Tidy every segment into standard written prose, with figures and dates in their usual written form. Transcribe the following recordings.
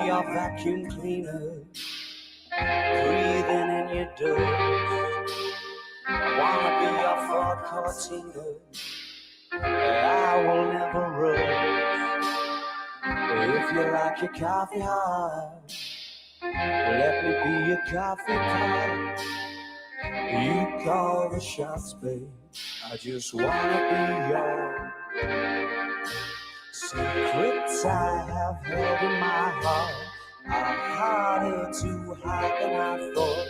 Your vacuum cleaner, breathing in your dust. I wanna be your Ford Cortina, I will never rush. If you like your coffee hot, let me be your coffee pot. You call the shots, babe, I just wanna be your secrets I have held in my heart are harder to hide than I thought.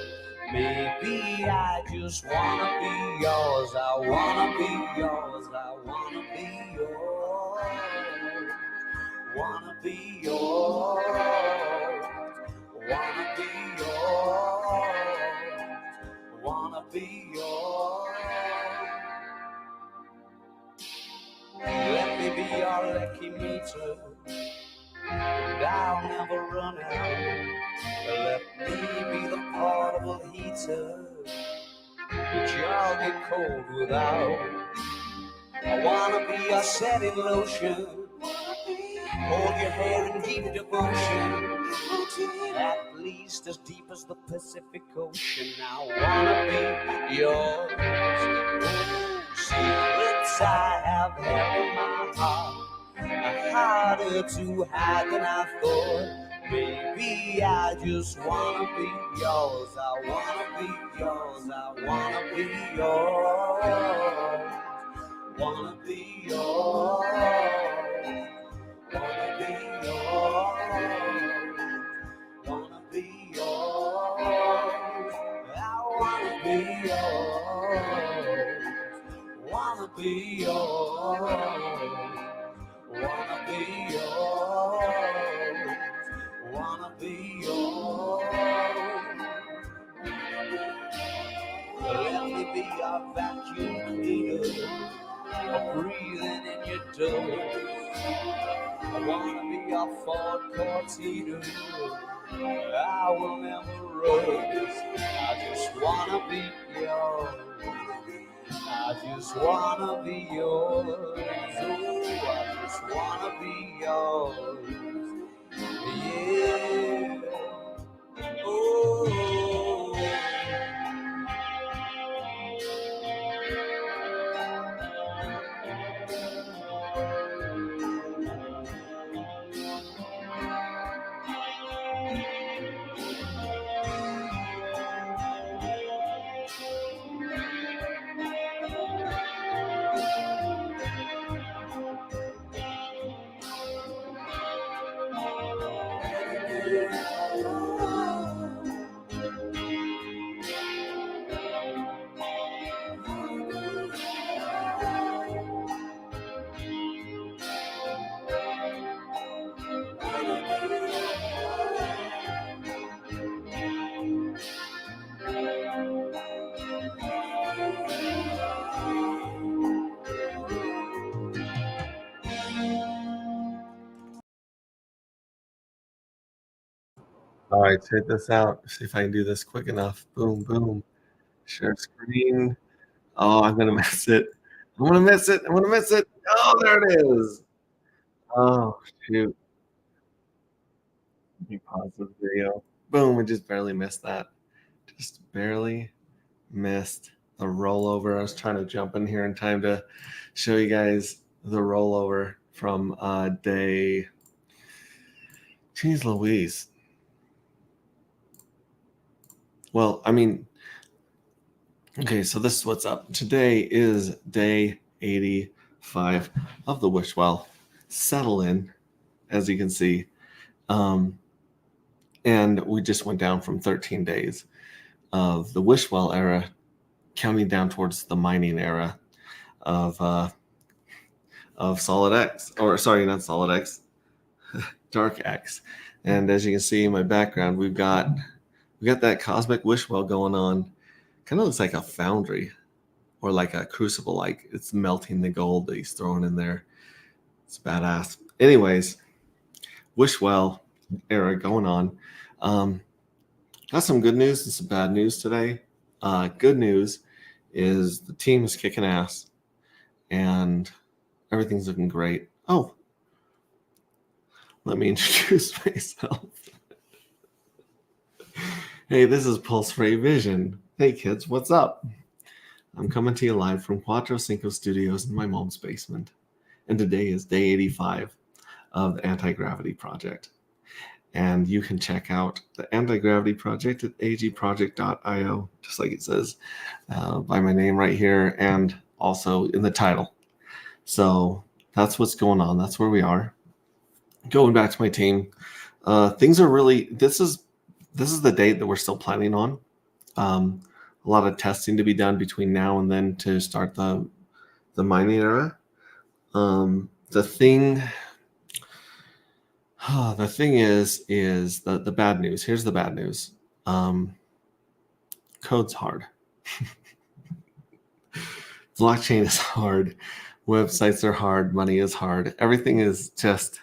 Maybe I just wanna be yours. I wanna be yours. I wanna be yours. Wanna be yours. Wanna be yours. Wanna be yours. Let me be your lucky meter, and I'll never run out. Let me be the portable heater that y'all get cold without. I wanna be your setting lotion, hold your hair in deep devotion, at least as deep as the Pacific Ocean. I wanna be yours. Secrets I have held in my heart are harder to hide than I thought. Baby, I just wanna be yours. I wanna be yours. I wanna be yours. Wanna be yours. Wanna be yours. Wanna be yours. I wanna be yours. Wanna be yours. Wanna be yours. Wanna be yours. Let me be your vacuum cleaner, breathing in your dust. I wanna be your Ford Cortina, I will never rust. I just wanna be yours. I just wanna be yours. Oh, I just wanna be yours. Yeah. Oh. All right, check this out. See if I can do this quick enough. Boom, boom. Share screen. Oh, I'm gonna miss it. I'm gonna miss it. I'm gonna miss it. Oh, there it is. Oh, shoot. Let me pause this video. Boom, we just barely missed that. Just barely missed the rollover. I was trying to jump in here in time to show you guys the rollover from day. Jeez Louise. Well, I mean, okay, so this is what's up. Today is day 85 of the Wishwell settle in, as you can see. And we just went down from 13 days of the Wishwell era, counting down towards the mining era of Solid X, or sorry, not Solid X, Dark X. And as you can see in my background, we got that cosmic Wishwell going on. Kind of looks like a foundry or like a crucible, like it's melting the gold that he's throwing in there. It's badass. Anyways, Wishwell era going on. Got some good news and some bad news today. Good news is the team is kicking ass and everything's looking great. Oh, let me introduce myself. Hey, this is Pulse Ray Vision. Hey kids, what's up? I'm coming to you live from Cuatro Cinco Studios in my mom's basement. And today is day 85 of the Anti-Gravity Project. And you can check out the Anti-Gravity Project at agproject.io, just like it says by my name right here and also in the title. So that's what's going on. That's where we are. Going back to my team, things are really, this is the date that we're still planning on. A lot of testing to be done between now and then to start the mining era. The thing is the bad news. Here's the bad news. Code's hard. Blockchain is hard. Websites are hard. Money is hard. Everything is just,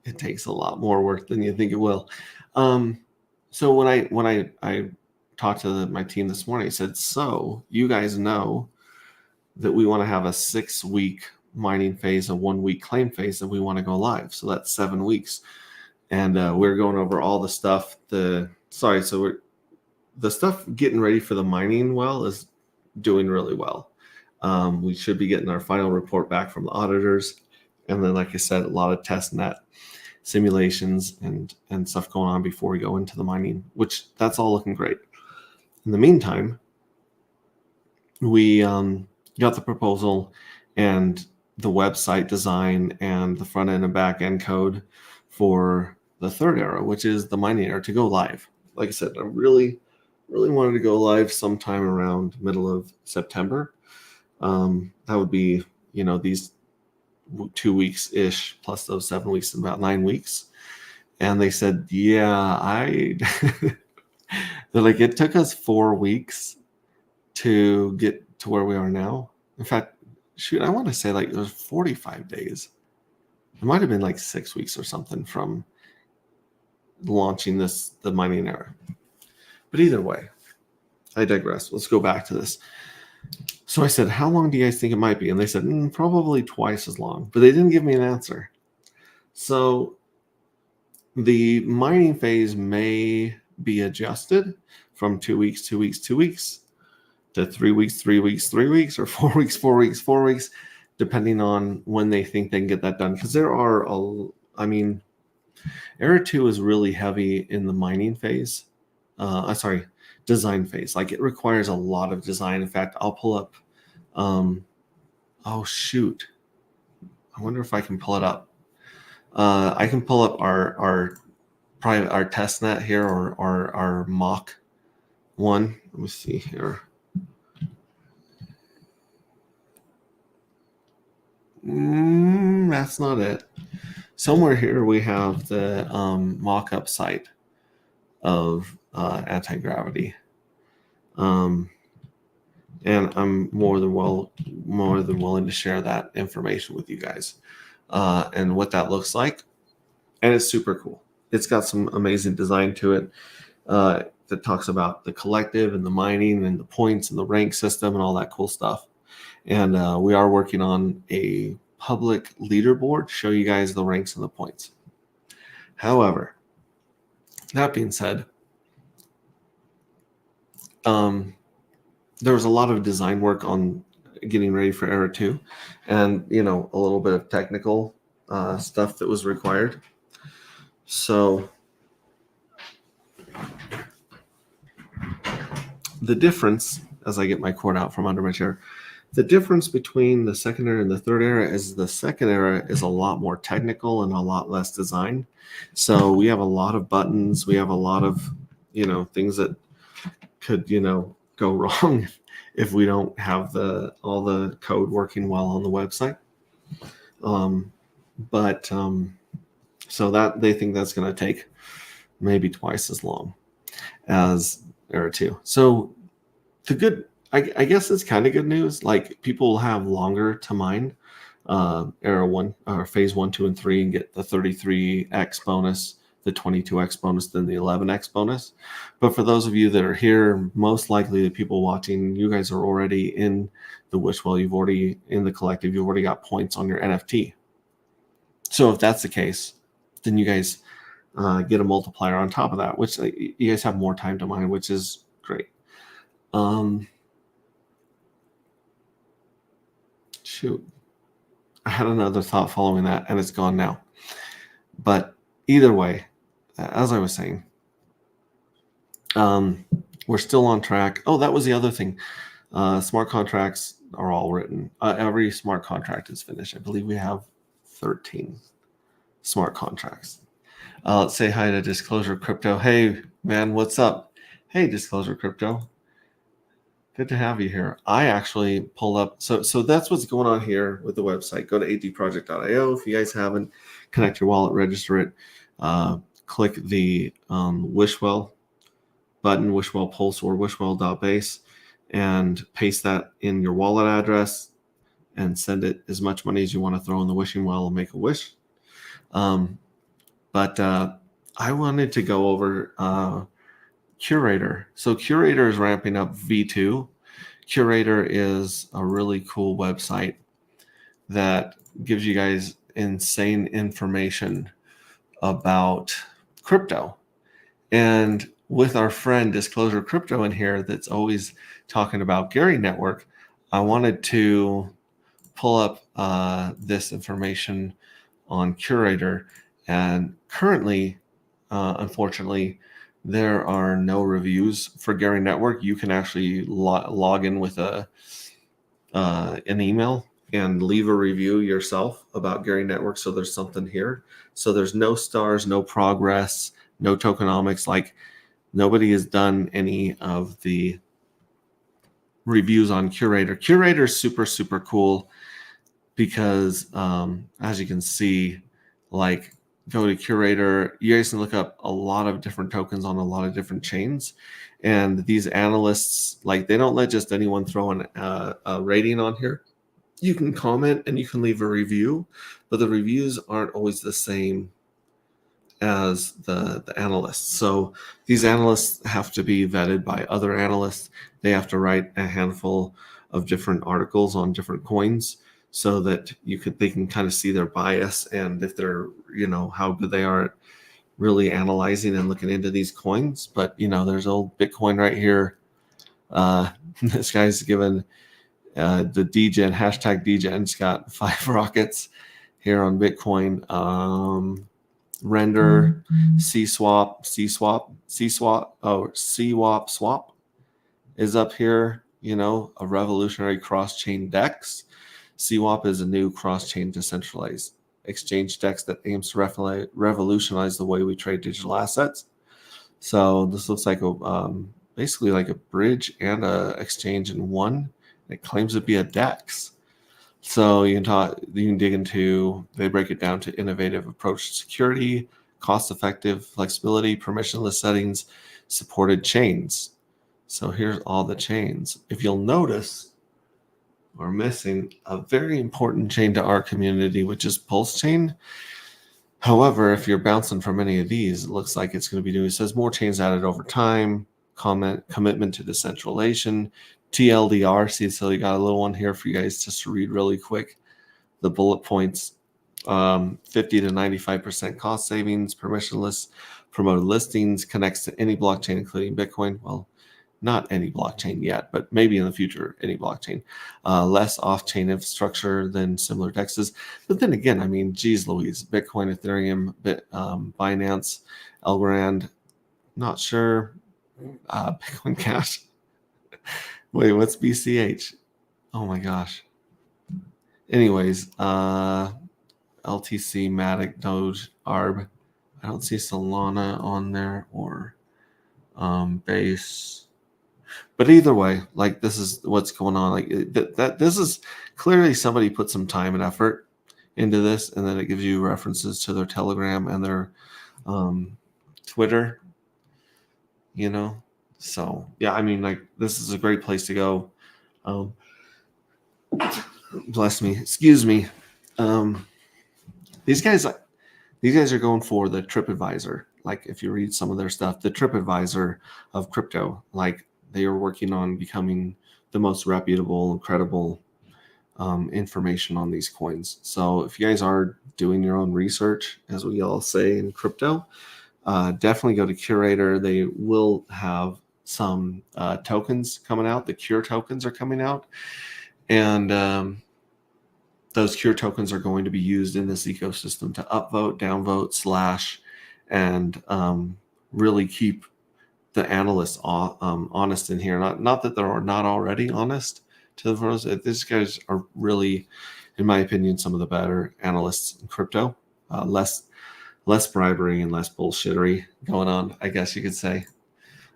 it takes a lot more work than you think it will. So when I talked to my team this morning, I said, so you guys know that we want to have a 6-week mining phase, a 1-week claim phase, and we want to go live. So that's 7 weeks. And we're going over all the stuff. The stuff getting ready for the mining well is doing really well. We should be getting our final report back from the auditors. And then, like I said, a lot of test net simulations and stuff going on before we go into the mining, which that's all looking great. In the meantime, we got the proposal and the website design and the front end and back end code for the third era, which is the mining era, to go live. Like I said, I really wanted to go live sometime around middle of September. That would be, these 2 weeks ish plus those 7 weeks, about 9 weeks. And they said, yeah, they're like, it took us 4 weeks to get to where we are now. In fact, I want to say like it was 45 days. It might have been like 6 weeks or something from launching the mining era. But either way, I digress. Let's go back to this. So I said, how long do you guys think it might be? And they said, probably twice as long. But they didn't give me an answer. So the mining phase may be adjusted from 2 weeks, 2 weeks, 2 weeks to 3 weeks, 3 weeks, 3 weeks, or 4 weeks, 4 weeks, 4 weeks, depending on when they think they can get that done. Because Era 2 is really heavy in the mining phase. Design phase. Like, it requires a lot of design. In fact, I'll pull up. Oh shoot! I wonder if I can pull it up. I can pull up our test net here, or our mock one. Let me see here. That's not it. Somewhere here we have the mock-up site of anti-gravity, and I'm more than willing to share that information with you guys, and what that looks like. And it's super cool. It's got some amazing design to it that talks about the collective and the mining and the points and the rank system and all that cool stuff. And we are working on a public leaderboard to show you guys the ranks and the points. However, that being said, there was a lot of design work on getting ready for Era 2, and a little bit of technical stuff that was required. So the difference, as I get my cord out from under my chair, the difference between the second era and the third era is the second era is a lot more technical and a lot less design. So we have a lot of buttons. We have a lot of, things that could, go wrong if we don't have all the code working well on the website. So that they think that's going to take maybe twice as long as Era 2. So I guess it's kind of good news. Like, people will have longer to mine Era 1 or phase 1, 2, and 3 and get the 33x bonus the 22x bonus than the 11x bonus. But for those of you that are here, most likely the people watching, you guys are already in the Wishwell, you've already in the collective, you've already got points on your NFT. So if that's the case, then you guys get a multiplier on top of that, which you guys have more time to mine, which is great. Shoot, I had another thought following that, and it's gone now. But either way, as I was saying, we're still on track. Oh, that was the other thing. Smart contracts are all written. Every smart contract is finished. I believe we have 13 smart contracts. Let's say hi to Disclosure Crypto. Hey, man, what's up? Hey, Disclosure Crypto. Good to have you here. I actually pulled up. So that's what's going on here with the website. Go to adproject.io. If you guys haven't, connect your wallet, register it. Click the Wishwell button, Wishwell Pulse or Wishwell.base, and paste that in your wallet address and send it as much money as you want to throw in the wishing well and make a wish. But I wanted to go over Curator. So Curator is ramping up V2. Curator is a really cool website that gives you guys insane information about crypto. And with our friend Disclosure Crypto in here that's always talking about Gary Network, I wanted to pull up this information on Curator. And currently, unfortunately, there are no reviews for Gary Network. You can actually log in with an email and leave a review yourself about Gary Network. So there's something here. So there's no stars, no progress, no tokenomics. Like, nobody has done any of the reviews on Curator. Curator is super, super cool because as you can see, like, go to Curator, you guys can look up a lot of different tokens on a lot of different chains. And these analysts, like, they don't let just anyone throw a rating on here. You can comment and you can leave a review, but the reviews aren't always the same as the analysts. So these analysts have to be vetted by other analysts. They have to write a handful of different articles on different coins so that they can kind of see their bias and if they're, how good they are at really analyzing and looking into these coins. But, there's old Bitcoin right here. This guy's given the DGen, hashtag DGen's got 5 rockets here on Bitcoin. Render, CSwap swap is up here, a revolutionary cross-chain DEX. CWAP is a new cross-chain decentralized exchange DEX that aims to revolutionize the way we trade digital assets. So this looks like basically like a bridge and a exchange in one. It claims to be a DEX. So you can dig into, they break it down to innovative approach to security, cost-effective flexibility, permissionless settings, supported chains. So here's all the chains. If you'll notice, we're missing a very important chain to our community, which is Pulse Chain. However, if you're bouncing from any of these, it looks like it's going to be doing, it says more chains added over time, commitment to decentralization, TLDR. See, so you got a little one here for you guys just to read really quick. The bullet points, 50 to 95% cost savings, permissionless promoted listings, connects to any blockchain, including Bitcoin. Well, not any blockchain yet, but maybe in the future, any blockchain. Less off-chain infrastructure than similar DEXs. But then again, I mean, geez Louise, Bitcoin, Ethereum, Binance, Algorand, not sure. Bitcoin Cash. Wait, what's BCH? Oh my gosh. Anyways, LTC, Matic, Doge, ARB. I don't see Solana on there or Base. But either way, like, this is what's going on. Like that this is clearly somebody put some time and effort into this, and then it gives you references to their Telegram and their Twitter. So yeah, I mean, like, this is a great place to go. Bless me, excuse me. These guys are going for the TripAdvisor. like if you read some of their stuff, the TripAdvisor of crypto. Like they are working on becoming the most reputable and credible information on these coins. So if you guys are doing your own research, as we all say in crypto, definitely go to Curator. They will have some tokens coming out. The Cure tokens are coming out, and those Cure tokens are going to be used in this ecosystem to upvote, downvote, slash, and really keep the analysts honest in here. Not that they're not already honest to the photos. These guys are really, in my opinion, some of the better analysts in crypto. Less bribery and less bullshittery going on, I guess you could say.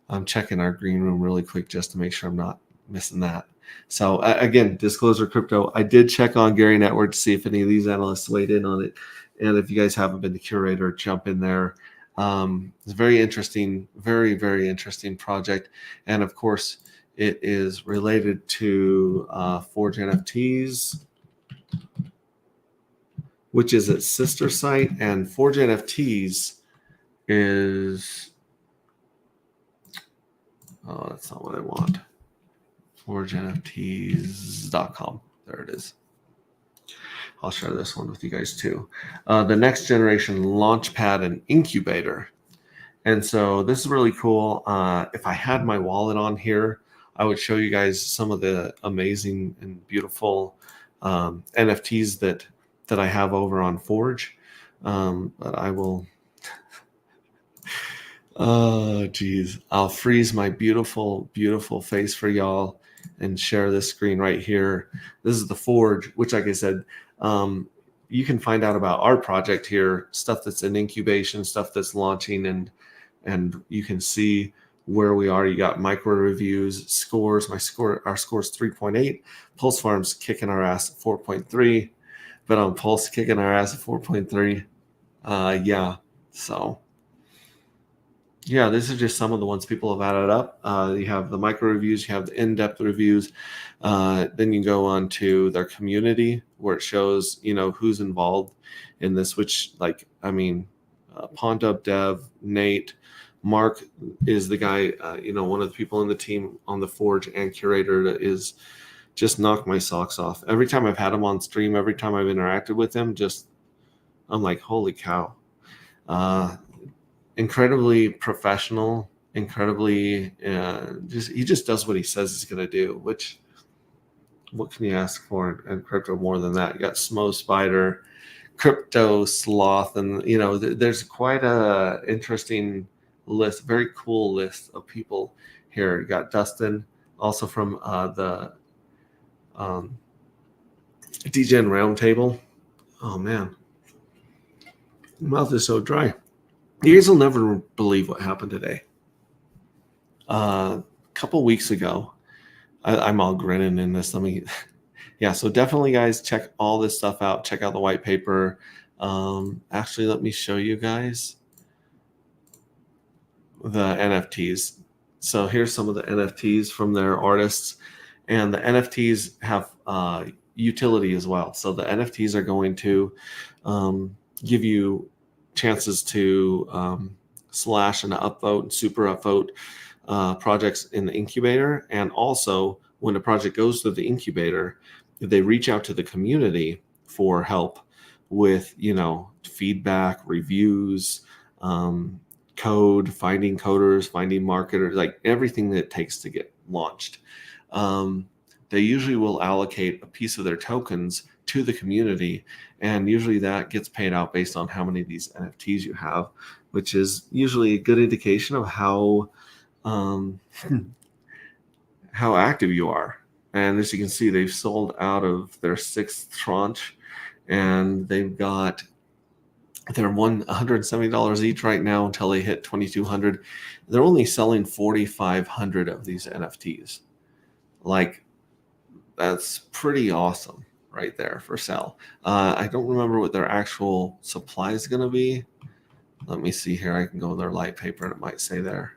I'm checking our green room really quick just to make sure I'm not missing that. So again, Disclosure Crypto. I did check on Gary Network to see if any of these analysts weighed in on it. And if you guys haven't been to Curator, jump in there. It's very interesting, very, very interesting project. And of course, it is related to Forge NFTs, which is its sister site. And Forge NFTs is, oh, that's not what I want. ForgeNFTs.com. There it is. I'll share this one with you guys too. The next generation launchpad and incubator. And so this is really cool. If I had my wallet on here, I would show you guys some of the amazing and beautiful NFTs that I have over on Forge. But I will, oh geez, I'll freeze my beautiful, beautiful face for y'all and share this screen right here. This is the Forge, which, like I said, you can find out about our project here, stuff that's in incubation, stuff that's launching, and you can see where we are. You got micro reviews, scores. Our score is 3.8. Pulse Farm's kicking our ass at 4.3. But on Pulse kicking our ass at 4.3. Yeah. So yeah, these are just some of the ones people have added up. You have the micro reviews, you have the in-depth reviews. Then you go on to their community where it shows, who's involved in this, which Pondub Dev, Nate, Mark is the guy, one of the people in the team on the Forge and Curator that is just knocked my socks off. Every time I've had him on stream, every time I've interacted with him, I'm like, holy cow. Incredibly professional, incredibly he just does what he says he's going to do, which what can you ask for in crypto more than that? You got Smo Spider, Crypto Sloth, and there's quite a interesting list, very cool list of people here. You got Dustin, also from the DGen Roundtable. Oh man, my mouth is so dry. You guys will never believe what happened today. A couple weeks ago, I'm all grinning in this. So definitely, guys, check all this stuff out. Check out the white paper. Actually, let me show you guys the NFTs. So here's some of the NFTs from their artists, and the NFTs have utility as well. So the NFTs are going to give you chances to slash and upvote and super upvote projects in the incubator. And also when a project goes through the incubator, they reach out to the community for help with, feedback, reviews, code, finding coders, finding marketers, like everything that it takes to get launched. They usually will allocate a piece of their tokens to the community, and usually that gets paid out based on how many of these NFTs you have, which is usually a good indication of how active you are. And as you can see, they've sold out of their 6th tranche, and they've got they're $170 each right now until they hit 2,200. They're only selling 4,500 of these NFTs. Like, that's pretty awesome right there for sale. I don't remember what their actual supply is going to be. Let me see here. I can go in their light paper and it might say there.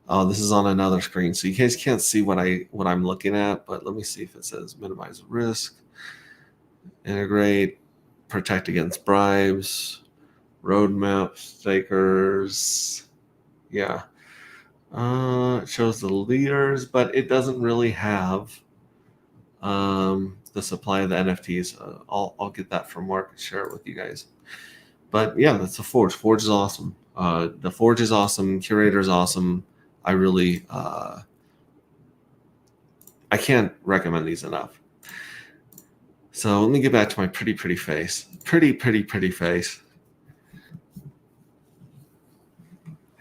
Oh, this is on another screen, so you guys can't see what I'm looking at. But let me see if it says minimize risk, integrate, protect against bribes. roadmap stickers. Yeah. It shows the leaders, but it doesn't really have the supply of the NFTs. I'll get that from Mark and share it with you guys. But yeah, that's the Forge. Forge is awesome. The Forge is awesome. Curator is awesome. I really I can't recommend these enough. So let me get back to my pretty face. Pretty face.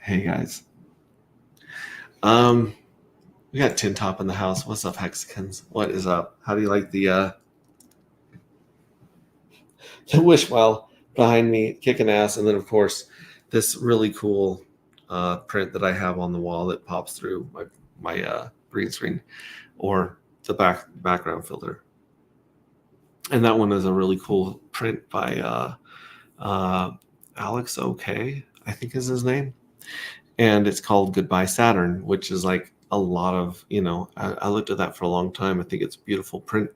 Hey guys. We got Tin Top in the house. What's up, Hexicans? What is up? How do you like the Wishwell behind me kicking ass? And then of course this really cool print that I have on the wall that pops through my green screen or the background filter. And that one is a really cool print by Alex OK, I think is his name. And it's called Goodbye Saturn, which is like a lot of, I looked at that for a long time. I think it's a beautiful print.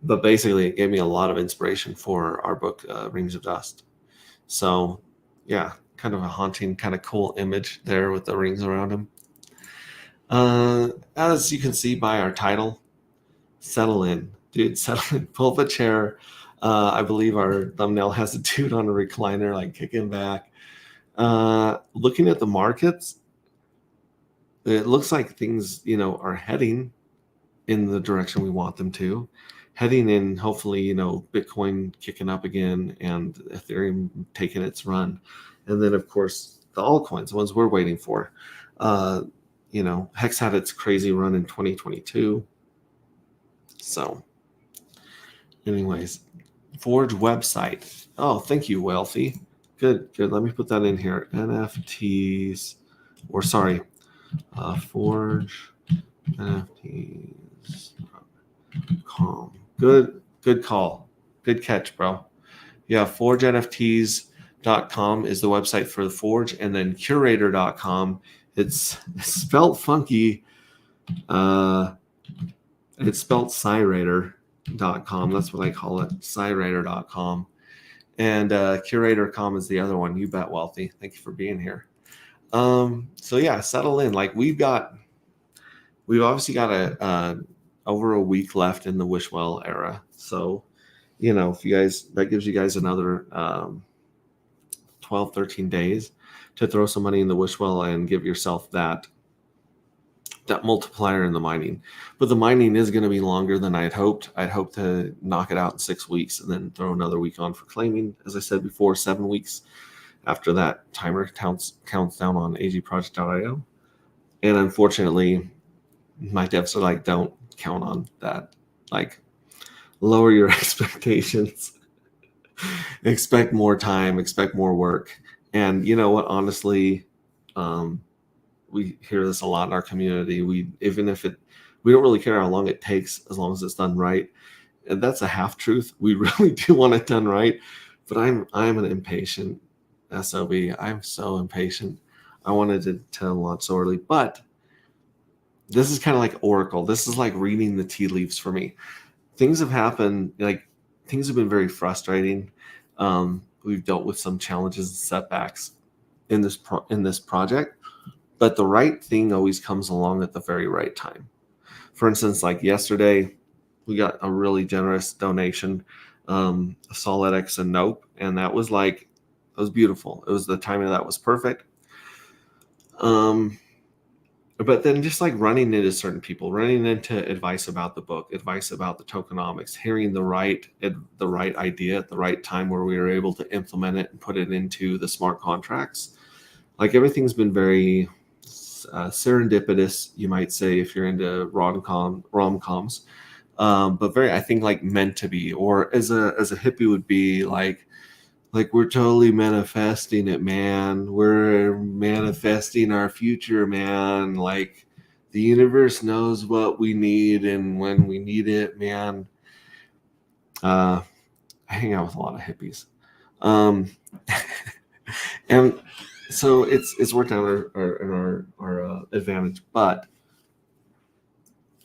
But basically, it gave me a lot of inspiration for our book, Rings of Dust. So, yeah, kind of a haunting, kind of cool image there with the rings around him. As you can see by our title, settle in. Dude, settle in. Pull up a chair. I believe our thumbnail has a dude on a recliner, like kicking back. Looking at the markets, it looks like things, are heading in the direction we want them to. Heading in, hopefully, Bitcoin kicking up again and Ethereum taking its run. And then, of course, the altcoins, the ones we're waiting for. Hex had its crazy run in 2022. So, anyways, Forge website. Oh, thank you, Wealthy. Good. Let me put that in here. NFTs, or sorry, Forge NFTs.com. Good call. Good catch, bro. Yeah, ForgeNFTs.com is the website for the Forge, and then Curator.com. It's spelled funky. It's spelled Cyrator.com. That's what I call it. Cyrator.com. And Curator.com is the other one. You bet, Wealthy. Thank you for being here. So yeah, settle in. Like we've obviously got over a week left in the Wishwell era. So, if you guys, that gives you guys another 12, 13 days to throw some money in the Wishwell and give yourself that multiplier in the mining. But the mining is going to be longer than I'd hoped. I'd hoped to knock it out in 6 weeks and then throw another week on for claiming. As I said before, 7 weeks after that timer counts down on agproject.io. And unfortunately, my devs are like, don't count on that. Like, lower your expectations. Expect more time, expect more work. And you know what, honestly, we hear this a lot in our community. We don't really care how long it takes as long as it's done right. And that's a half truth. We really do want it done right. But I'm an impatient SOB. I'm so impatient. I wanted to launch so early. But this is kind of like Oracle. This is like reading the tea leaves for me. Things have happened, like things have been very frustrating. We've dealt with some challenges and setbacks in this project. But the right thing always comes along at the very right time. For instance, like yesterday, we got a really generous donation, SolidX and Nope, and that was beautiful. It was the timing of that was perfect. But then just like running into certain people, running into advice about the book, advice about the tokenomics, hearing the right idea at the right time where we were able to implement it and put it into the smart contracts. Like everything's been very serendipitous, you might say, if you're into rom-coms, but very, I think, like meant to be, or as a hippie would be like we're totally manifesting it, man. We're manifesting our future, man. Like the universe knows what we need and when we need it, man. I hang out with a lot of hippies, and so it's worked out in our advantage. But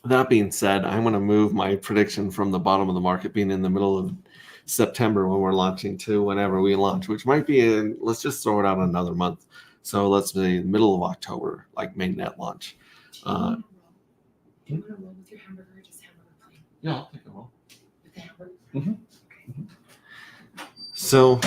that being said, I'm going to move my prediction from the bottom of the market being in the middle of September when we're launching to whenever we launch, which might be in, let's just throw it out another month. So let's say middle of October, like mainnet launch. Do you want to roll with your hamburger or just hamburger plain? Yeah, I'll take a roll. With the hamburger? So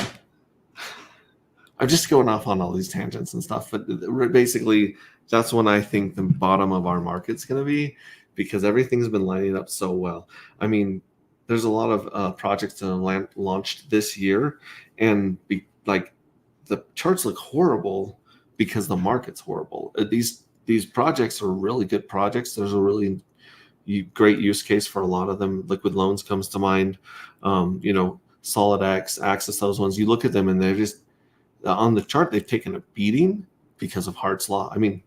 I'm just going off on all these tangents and stuff, but basically that's when I think the bottom of our market's going to be, because everything's been lining up so well. I mean, there's a lot of projects that have launched this year, and like the charts look horrible because the market's horrible. These projects are really good projects. There's a really great use case for a lot of them. Liquid Loans comes to mind. SolidX, Axis, those ones. You look at them and they're just on the chart. They've taken a beating because of Hart's Law. I mean,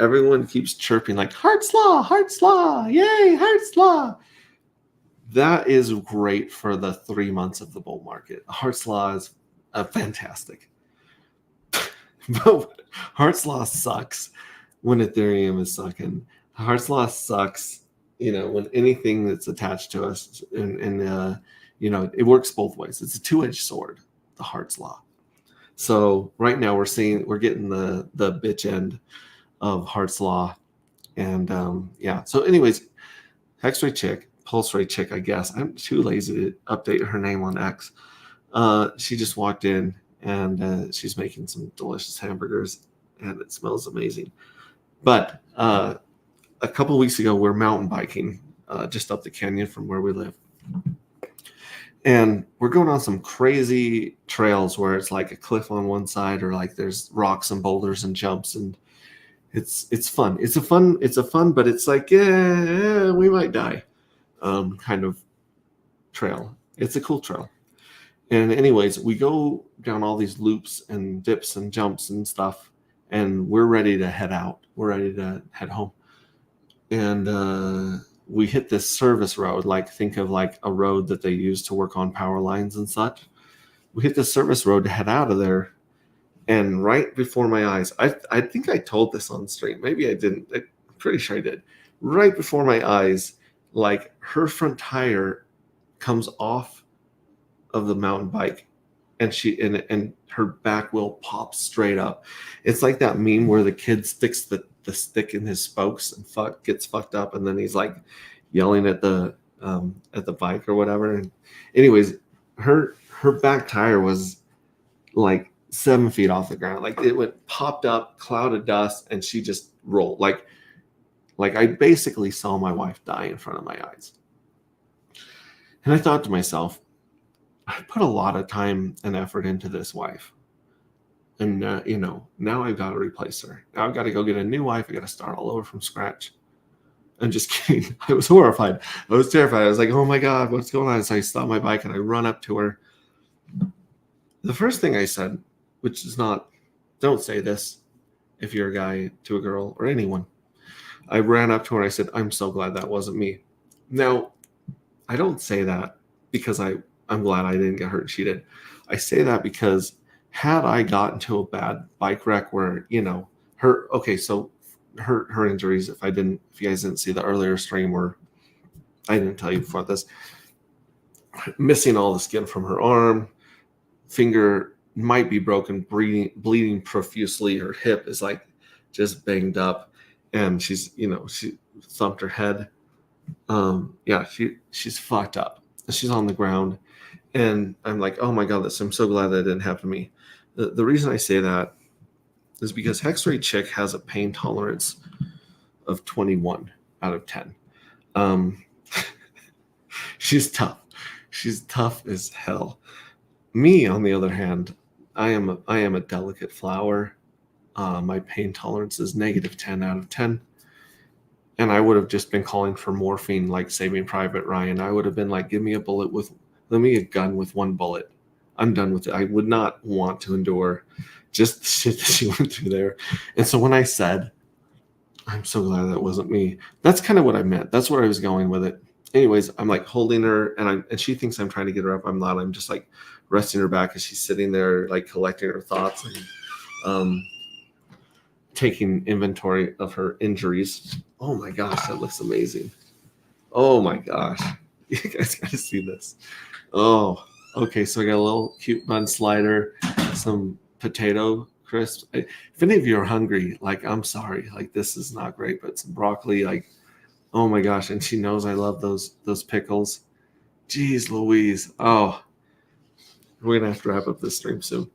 everyone keeps chirping like Hart's Law, yay, Hart's Law. That is great for the 3 months of the bull market. Hart's Law is fantastic. But Hart's Law sucks when Ethereum is sucking. Hart's Law sucks, when anything that's attached to us, and it works both ways. It's a two-edged sword, the Hart's Law. So right now we're getting the bitch end of Hart's Law, and So anyways, Hex Rate Chick, Pulse Rate Chick, I guess. I'm too lazy to update her name on X. She just walked in, and she's making some delicious hamburgers, and it smells amazing. But a couple weeks ago, we're mountain biking just up the canyon from where we live. And we're going on some crazy trails where it's like a cliff on one side, or like there's rocks and boulders and jumps, and it's fun. It's a fun, but it's like, we might die kind of trail. It's a cool trail. And anyways, we go down all these loops and dips and jumps and stuff, and we're ready to head out. We're ready to head home. And we hit this service road, like think of like a road that they use to work on power lines and such. We hit this service road to head out of there. And right before my eyes, I think I told this on stream. Maybe I didn't. I'm pretty sure I did. Right before my eyes, like her front tire comes off of the mountain bike, and her back wheel pops straight up. It's like that meme where the kid sticks the stick in his spokes and gets fucked up, and then he's like yelling at the bike or whatever. And anyways, her back tire was like 7 feet off the ground. Like it went popped up, cloud of dust, and she just rolled. Like I basically saw my wife die in front of my eyes. And I thought to myself, I put a lot of time and effort into this wife. And, now I've got to replace her. Now I've got to go get a new wife. I got to start all over from scratch. I'm just kidding. I was horrified. I was terrified. I was like, oh my God, what's going on? So I stop my bike and I run up to her. The first thing I said, which is not, don't say this if you're a guy to a girl or anyone. I ran up to her and I said, I'm so glad that wasn't me. Now, I don't say that because I'm glad I didn't get hurt. She did. I say that because had I gotten into a bad bike wreck where, her injuries, if you guys didn't see the earlier stream where I didn't tell you before this, missing all the skin from her arm, finger might be broken, bleeding profusely. Her hip is like just banged up, and she thumped her head. She's fucked up. She's on the ground, and I'm like, oh my God, I'm so glad that didn't happen to me. The reason I say that is because Hex Rate Chick has a pain tolerance of 21 out of 10. She's tough. She's tough as hell. Me, on the other hand, I am a delicate flower. My pain tolerance is -10 out of 10. And I would have just been calling for morphine like Saving Private Ryan. I would have been like, give me a gun with one bullet. I'm done with it. I would not want to endure just the shit that she went through there. And so when I said, I'm so glad that wasn't me, that's kind of what I meant. That's where I was going with it. Anyways, I'm like holding her, and she thinks I'm trying to get her up. I'm not. I'm just like resting her back as she's sitting there, like collecting her thoughts and taking inventory of her injuries. Oh my gosh, that looks amazing. Oh my gosh. You guys got to see this. Oh, okay. So I got a little cute bun slider, some potato crisps. If any of you are hungry, like I'm sorry, like this is not great, but some broccoli, like oh my gosh, and she knows I love those pickles. Jeez Louise. Oh, we're gonna have to wrap up this stream soon.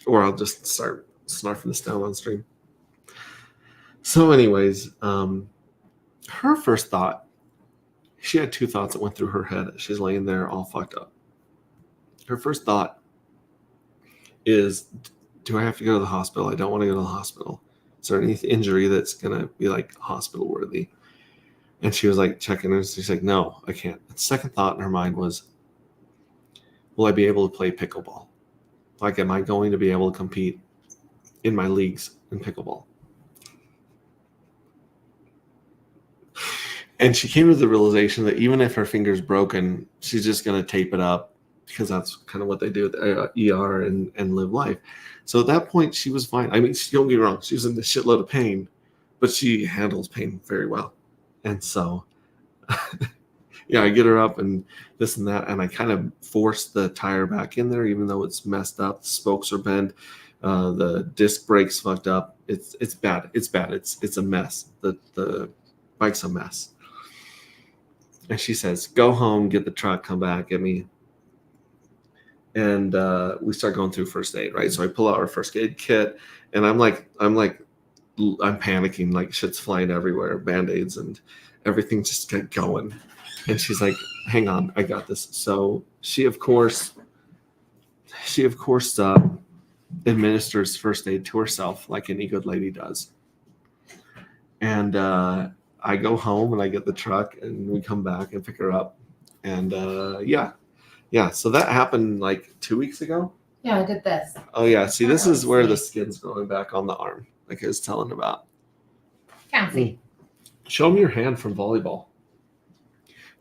Or I'll just start snarfing this down on stream. So, anyways, her first thought, she had two thoughts that went through her head. She's laying there all fucked up. Her first thought is, do I have to go to the hospital? I don't want to go to the hospital. Is there any injury that's going to be like hospital worthy? And she was like checking her. She's like, no, I can't. The second thought in her mind was, will I be able to play pickleball? Like, am I going to be able to compete in my leagues in pickleball? And she came to the realization that even if her finger's broken, she's just going to tape it up because that's kind of what they do at the ER and live life. So at that point, she was fine. I mean, don't get me wrong. She was in a shitload of pain, but she handles pain very well. And so, yeah, I get her up and this and that, and I kind of force the tire back in there, even though it's messed up. The spokes are bent. The disc brake's fucked up. It's bad. It's bad. It's a mess. The bike's a mess. And she says, go home, get the truck, come back, get me. And we start going through first aid, right? So I pull out our first aid kit, and I'm panicking, like shit's flying everywhere, Band-Aids and everything just get going. And she's like, hang on, I got this. So she of course administers first aid to herself like any good lady does. And I go home and I get the truck and we come back and pick her up. And yeah. So that happened like 2 weeks ago. Yeah, I did this. Oh yeah. See, this is where the skin's growing back on the arm, like I was telling about. Can't see. Show me your hand from volleyball.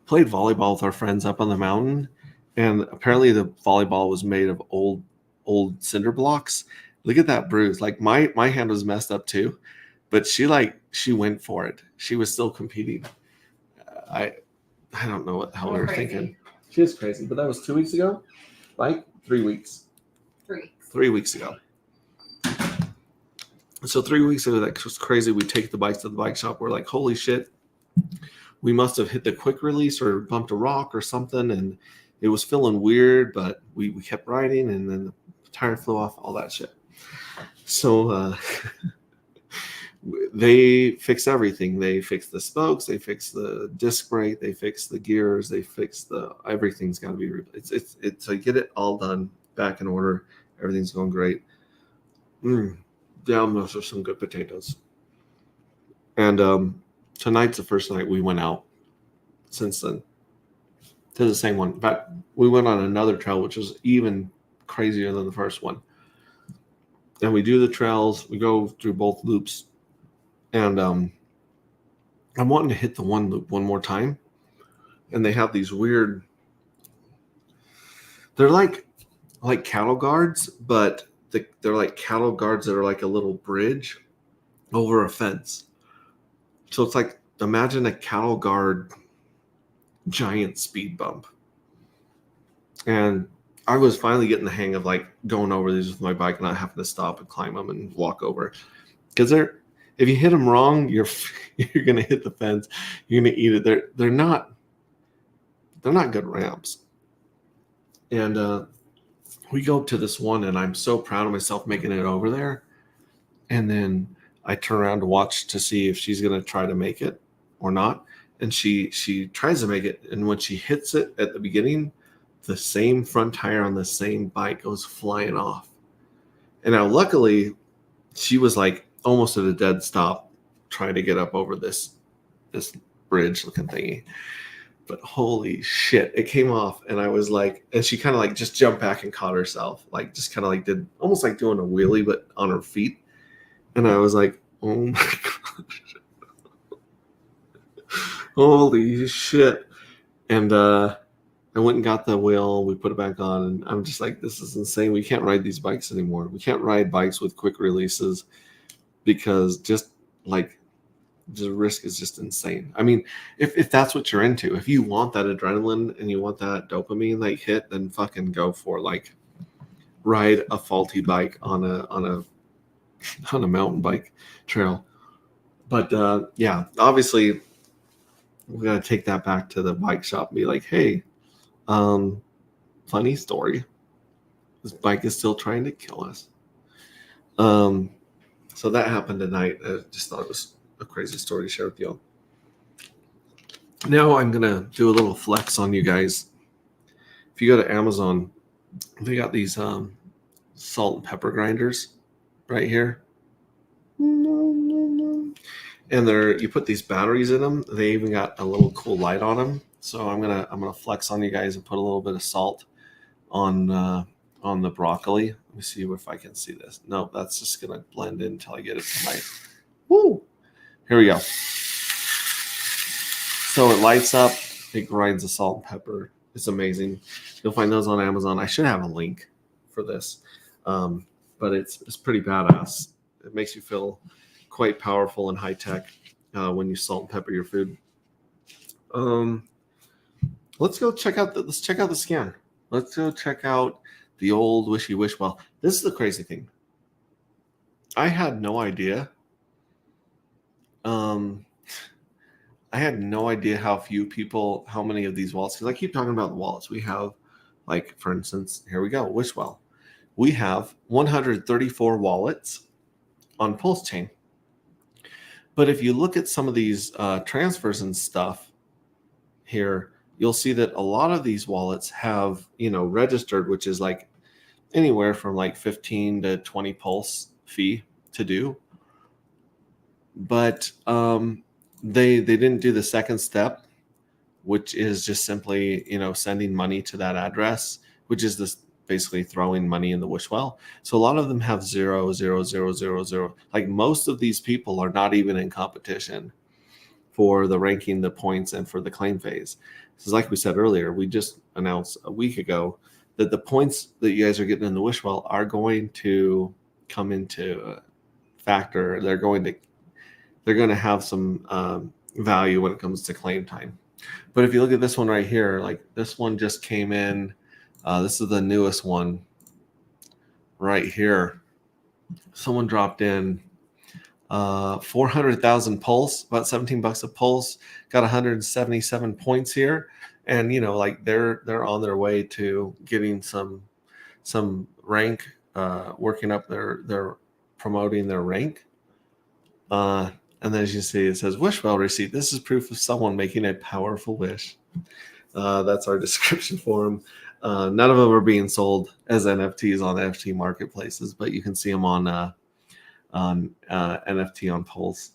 Played volleyball with our friends up on the mountain, and apparently the volleyball was made of old cinder blocks. Look at that bruise. Like my hand was messed up too, but she went for it. She was still competing. I don't know what the hell we were thinking. She is crazy, but that was 2 weeks ago, like 3 weeks. 3 weeks ago. So 3 weeks ago, that was crazy. We take the bikes to the bike shop. We're like, holy shit. We must have hit the quick release or bumped a rock or something, and it was feeling weird, but we kept riding, and then the tire flew off, all that shit. So they fix everything. They fix the spokes, they fix the disc brake, they fix the gears, they fix everything's got to be replaced. It's so get it all done, back in order. Everything's going great. Down those are some good potatoes. And tonight's the first night we went out since then to the same one. But we went on another trail, which was even crazier than the first one. And we do the trails. We go through both loops. And I'm wanting to hit the one loop one more time. And they have these weird, they're like cattle guards, but they're like cattle guards that are like a little bridge over a fence. So it's like, imagine a cattle guard giant speed bump. And I was finally getting the hang of like going over these with my bike and not having to stop and climb them and walk over. Because if you hit them wrong, you're going to hit the fence. You're going to eat it. They're not good ramps. And we go up to this one, and I'm so proud of myself making it over there. And then I turn around to watch to see if she's going to try to make it or not. And she tries to make it. And when she hits it at the beginning, the same front tire on the same bike goes flying off. And now luckily she was like almost at a dead stop trying to get up over this bridge looking thingy. But holy shit, it came off. And I was like, and she kind of like just jumped back and caught herself. Like just kind of like did almost like doing a wheelie, but on her feet. And I was like, oh my gosh. Holy shit. And I went and got the wheel. We put it back on. And I'm just like, this is insane. We can't ride these bikes anymore. We can't ride bikes with quick releases because just like the risk is just insane. I mean, if that's what you're into, if you want that adrenaline and you want that dopamine like hit, then fucking go for like ride a faulty bike on a mountain bike trail. But yeah, obviously we got to take that back to the bike shop and be like, hey, funny story. This bike is still trying to kill us. So that happened tonight. I just thought it was a crazy story to share with y'all. Now I'm gonna do a little flex on you guys. If you go to Amazon, they got these salt and pepper grinders right here. And you put these batteries in them. They even got a little cool light on them. So I'm gonna flex on you guys and put a little bit of salt on the broccoli. Let me see if I can see this. No, that's just gonna blend in until I get it to my. Woo! Here we go. So it lights up. It grinds the salt and pepper. It's amazing. You'll find those on Amazon. I should have a link for this, but it's pretty badass. It makes you feel quite powerful and high tech when you salt and pepper your food. Let's go check out the scan. Let's go check out the old Wishy Wish Well. This is the crazy thing. I had no idea. I had no idea how many of these wallets, because I keep talking about the wallets. We have, like, for instance, here we go, Wishwell. We have 134 wallets on Pulse Chain. But if you look at some of these transfers and stuff here, you'll see that a lot of these wallets have, registered, which is like anywhere from like 15 to 20 Pulse fee to do. But they didn't do the second step, which is just simply, sending money to that address, which is this basically throwing money in the Wishwell. So a lot of them have 0, 0, 0, 0, 0. Like most of these people are not even in competition for the ranking, the points, and for the claim phase. So like we said earlier, we just announced a week ago that the points that you guys are getting in the Wishwell are going to come into factor. They're going to have some value when it comes to claim time. But if you look at this one right here, like this one just came in. This is the newest one right here. Someone dropped in 400,000 Pulse, about $17 a Pulse, got 177 points here. And, like they're on their way to getting some rank, working up their promoting their rank. And then as you see, it says Wishwell receipt. This is proof of someone making a powerful wish. That's our description for them. None of them are being sold as NFTs on NFT marketplaces, but you can see them on NFT on Pulse.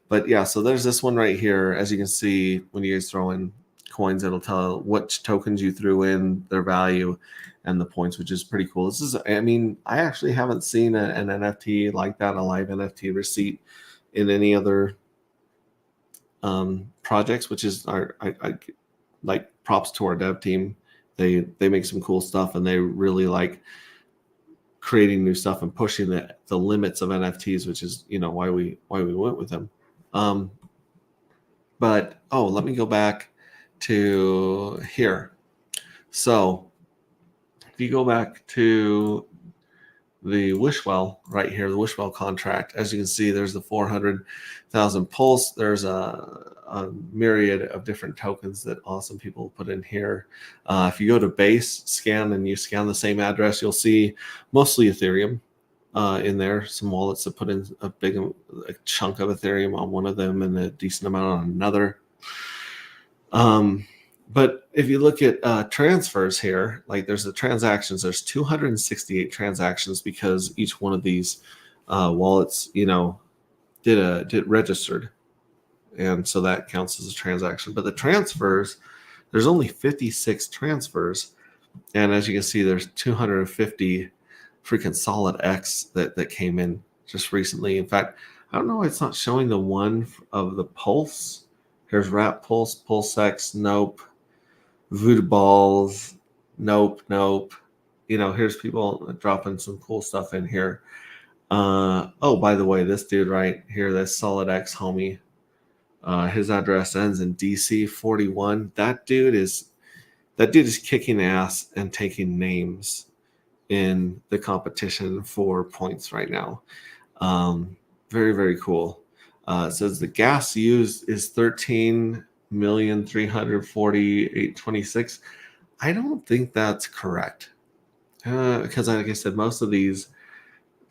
But yeah, so there's this one right here. As you can see, when you guys throw in coins, it'll tell which tokens you threw in, their value, and the points, which is pretty cool. I actually haven't seen an NFT like that, a live NFT receipt, in any other projects, which is I like props to our dev team. They make some cool stuff, and they really like creating new stuff and pushing the limits of NFTs, which is why we went with them. But let me go back to here. So if you go back to the Wishwell right here, the Wishwell contract, as you can see, there's the 400,000 Pulse. There's a myriad of different tokens that awesome people put in here. If you go to base scan and you scan the same address, you'll see mostly Ethereum in there. Some wallets that put in a chunk of Ethereum on one of them and a decent amount on another. But if you look at transfers here, like there's the transactions, there's 268 transactions because each one of these wallets, did registered. And so that counts as a transaction. But the transfers, there's only 56 transfers. And as you can see, there's 250 freaking Solid X that came in just recently. In fact, I don't know why it's not showing the one of the Pulse. Here's Rap Pulse, PulseX, nope. Voodoo Balls, nope. Here's people dropping some cool stuff in here. By the way, this dude right here, this Solid X homie, His address ends in DC 41. That dude is kicking ass and taking names in the competition for points right now. Very, very cool. It says the gas used is 13,348,26. I don't think that's correct. Because like I said, the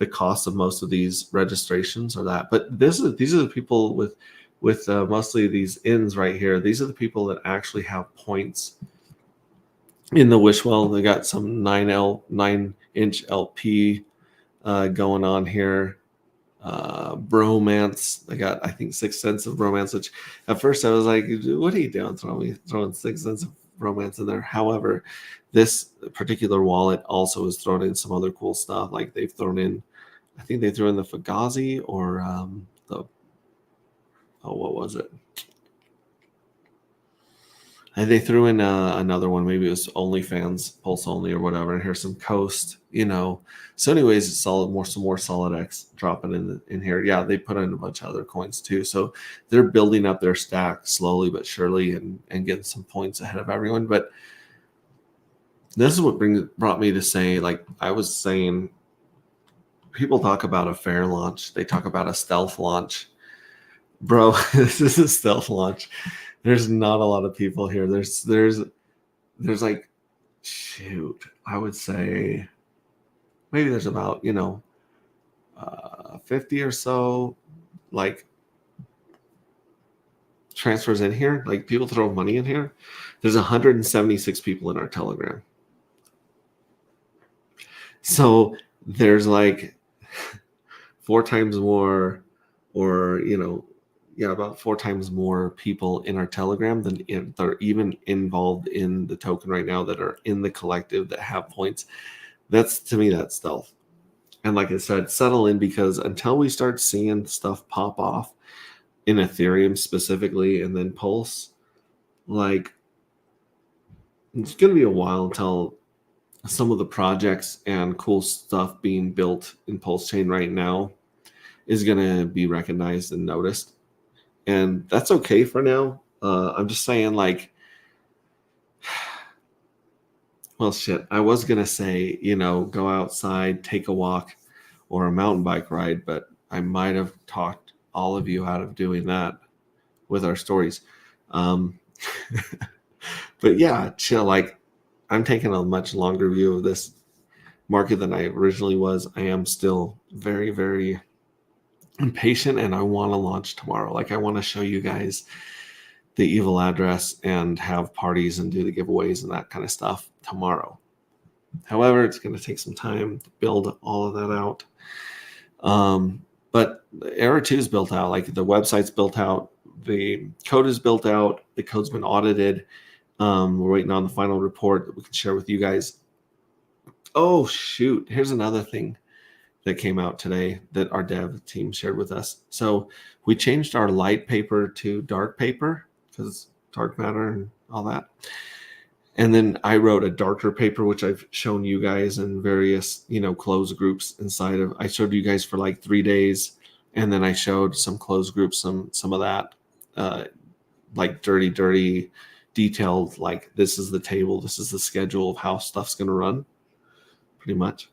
cost of most of these registrations are that. But these are the people with mostly these inns right here. These are the people that actually have points in the Wishwell. They got some 9-inch LP going on here. Bromance. I got, I think, 6 cents of Bromance, which at first I was like, what are you doing throwing 6 cents of Bromance in there? However, this particular wallet also has thrown in some other cool stuff. Like they've thrown in, I think they threw in the Fugazi or what was it? And they threw in another one. Maybe it was OnlyFans, Pulse Only or whatever. And here's some Coast, So anyways, it's some more Solid X dropping in here. Yeah, they put in a bunch of other coins too. So they're building up their stack slowly but surely and getting some points ahead of everyone. But this is what brought me to say, like I was saying, people talk about a fair launch. They talk about a stealth launch. Bro, this is a stealth launch. There's not a lot of people here. There's like, shoot, I would say maybe there's about 50 or so like transfers in here. Like people throw money in here. There's 176 people in our Telegram. So there's like 4 times more, or about 4 times more people in our Telegram than they're even involved in the token right now that are in the collective that have points. To me, that's stealth. And like I said, settle in, because until we start seeing stuff pop off in Ethereum specifically and then Pulse, like it's going to be a while until some of the projects and cool stuff being built in Pulse Chain right now is going to be recognized and noticed. And that's okay for now. I'm just saying, like, well, shit, I was going to say, go outside, take a walk or a mountain bike ride, but I might have talked all of you out of doing that with our stories. But yeah, chill. Like, I'm taking a much longer view of this market than I originally was. I am still very, very impatient, and I want to launch tomorrow. Like, I want to show you guys the evil address and have parties and do the giveaways and that kind of stuff tomorrow. However, it's going to take some time to build all of that out. But Era 2 is built out. Like, the website's built out. The code is built out. The code's been audited. We're waiting on the final report that we can share with you guys. Oh, shoot. Here's another thing that came out today that our dev team shared with us. So we changed our light paper to dark paper because dark matter and all that. And then I wrote a darker paper, which I've shown you guys in various, closed groups inside of. I showed you guys for like 3 days, and then I showed some closed groups, some of that, like dirty, detailed. Like, this is the table, this is the schedule of how stuff's going to run, pretty much.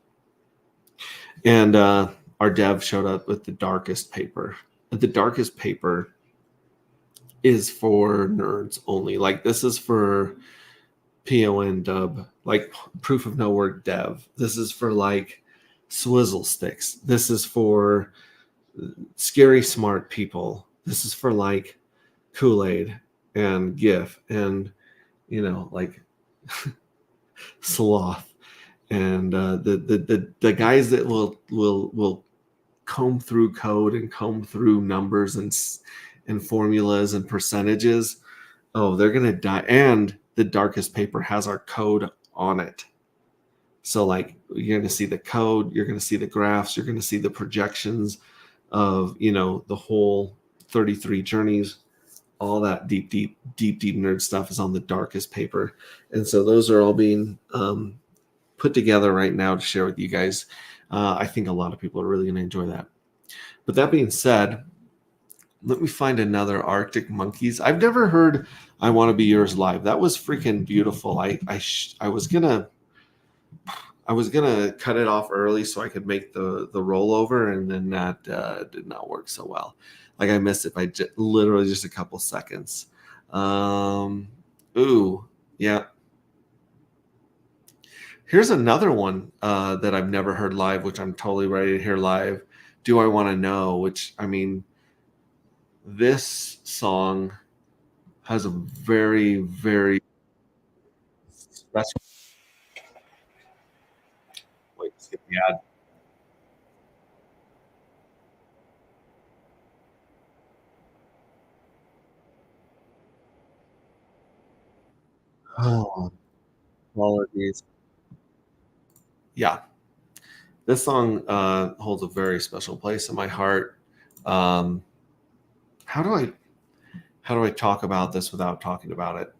And our dev showed up with the darkest paper. The darkest paper is for nerds only. Like, this is for PON dub, like proof of no work dev. This is for like swizzle sticks. This is for scary smart people. This is for like Kool-Aid and GIF and like sloth. And the guys that will comb through code and comb through numbers and formulas and percentages, they're gonna die. And the darkest paper has our code on it. So like, you're gonna see the code, you're gonna see the graphs, you're gonna see the projections of the whole 33 journeys. All that deep nerd stuff is on the darkest paper. And so those are all being put together right now to share with you guys. I think a lot of people are really going to enjoy that. But that being said, let me find another Arctic Monkeys. I've never heard "I Want to Be Yours" live. That was freaking beautiful. I was gonna cut it off early so I could make the rollover, and then that did not work so well. Like I missed it by literally just a couple seconds. Ooh, yeah. Here's another one that I've never heard live, which I'm totally ready to hear live. "Do I Want to Know?" Which, I mean, this song has a very, very special. Wait, skip the ad. Oh, apologies. Yeah, this song holds a very special place in my heart. Um, how do I talk about this without talking about it?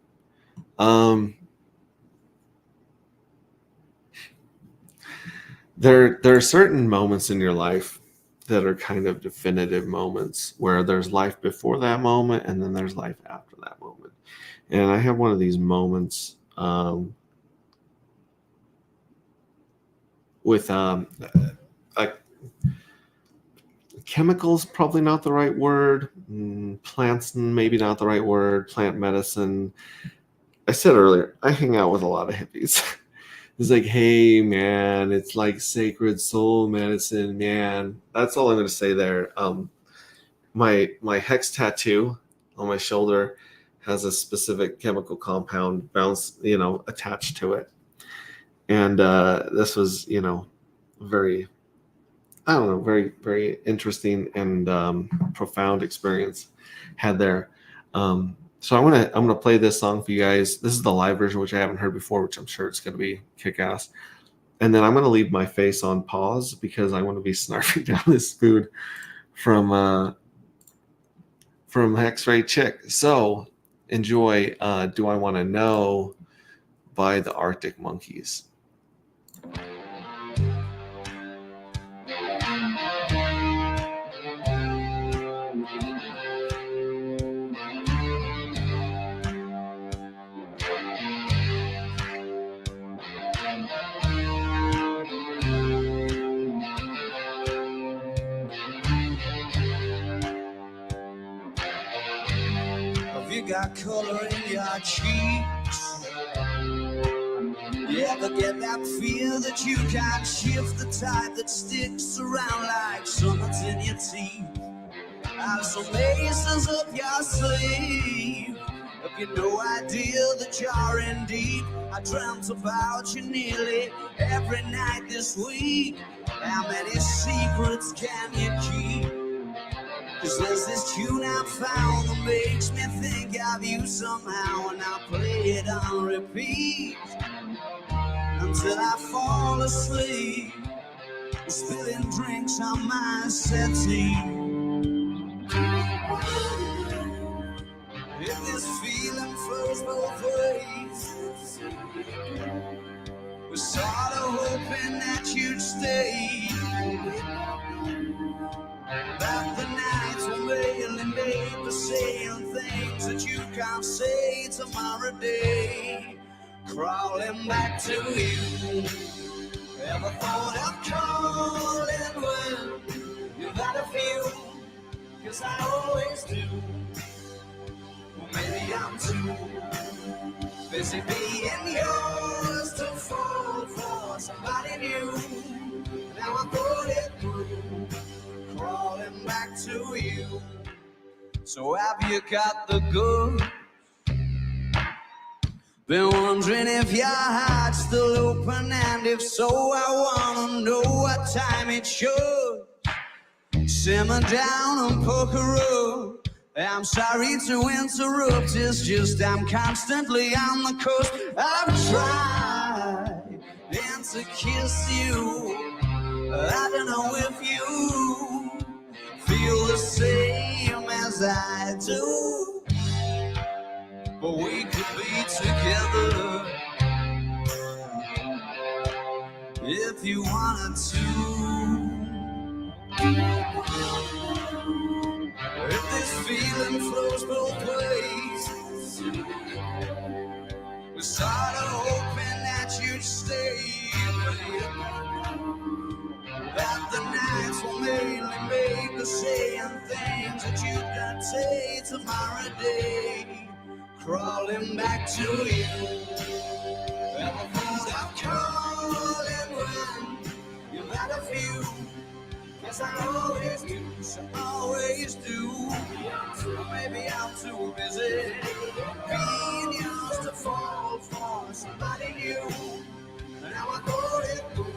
There are certain moments in your life that are kind of definitive moments where there's life before that moment and then there's life after that moment. And I have one of these moments with like chemicals, probably not the right word. Plants, maybe not the right word. Plant medicine. I said earlier, I hang out with a lot of hippies. It's like, hey, man, it's like sacred soul medicine, man. That's all I'm going to say there. My hex tattoo on my shoulder has a specific chemical compound attached to it. And this was, very, I don't know, very, very interesting and profound experience had there. So I'm gonna play this song for you guys. This is the live version, which I haven't heard before, which I'm sure it's gonna be kick-ass. And then I'm gonna leave my face on pause because I want to be snarfing down this food from X-Ray Chick. So enjoy "Do I Want to Know" by the Arctic Monkeys. Have you got color in your cheeks? You ever get that feel that you can't shift, the tide that sticks around like summits in your teeth? Have some aces up your sleeve. Have you no idea that you're in deep? I dreamt about you nearly every night this week. How many secrets can you keep? 'Cause there's this tune I found that makes me think of you somehow, and I play it on repeat until I fall asleep, spilling drinks on my settee. If this feeling flows both ways, we're sort of hoping that you'd stay. That the nights were mainly made for saying things that you can't say tomorrow day. Crawling back to you. Ever thought of calling when you've had a few? 'Cause I always do. Well, maybe I'm too busy being yours to fall for somebody new. Now I put it through, crawling back to you. So have you got the goods? Been wondering if your heart's still open, and if so, I wanna know what time it should. Simmer down and poke a road. I'm sorry to interrupt, it's just I'm constantly on the coast. I've tried and to kiss you. I don't know if you feel the same as I do, but we could be together if you wanted to. If this feeling flows both ways, we started hoping that you'd stay, that the nights were mainly made for saying things that you could say tomorrow day, crawling back to you. Ever thought of calling when you've had a few? Yes, I always do, so I always do. Or maybe I'm too busy being used to fall for somebody new. Now I thought it through,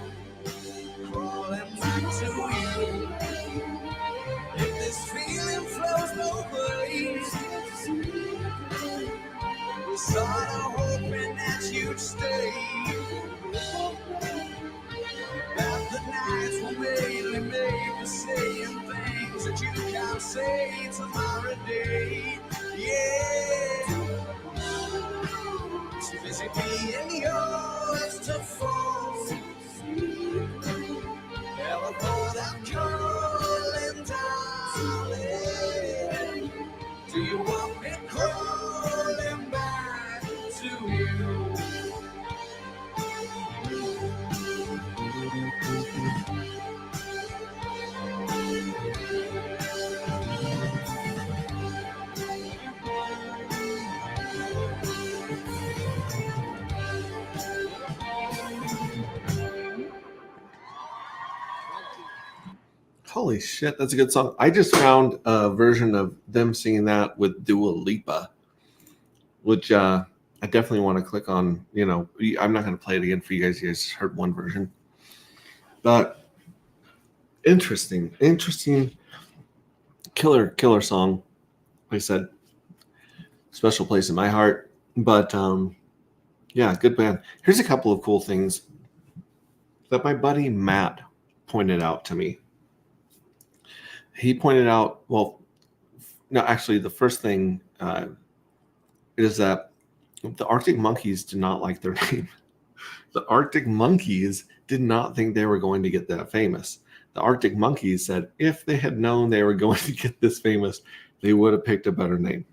crawling back to you. If this feeling flows both ways, we started hoping that you'd stay. That the nights were mainly made for saying things that you can't say tomorrow day. Yeah. So busy being yours to fall. Never thought I'd calling, darling. Do you want me crawling back to you? Holy shit, that's a good song. I just found a version of them singing that with Dua Lipa, which I definitely want to click on. You know, I'm not going to play it again for you guys. You guys heard one version. But interesting. Killer song. Like I said, special place in my heart. But yeah, good band. Here's a couple of cool things that my buddy Matt pointed out to me. He pointed out, well, no, actually, the first thing is that the Arctic Monkeys did not like their name. The Arctic Monkeys did not think they were going to get that famous. The Arctic Monkeys said if they had known they were going to get this famous, they would have picked a better name.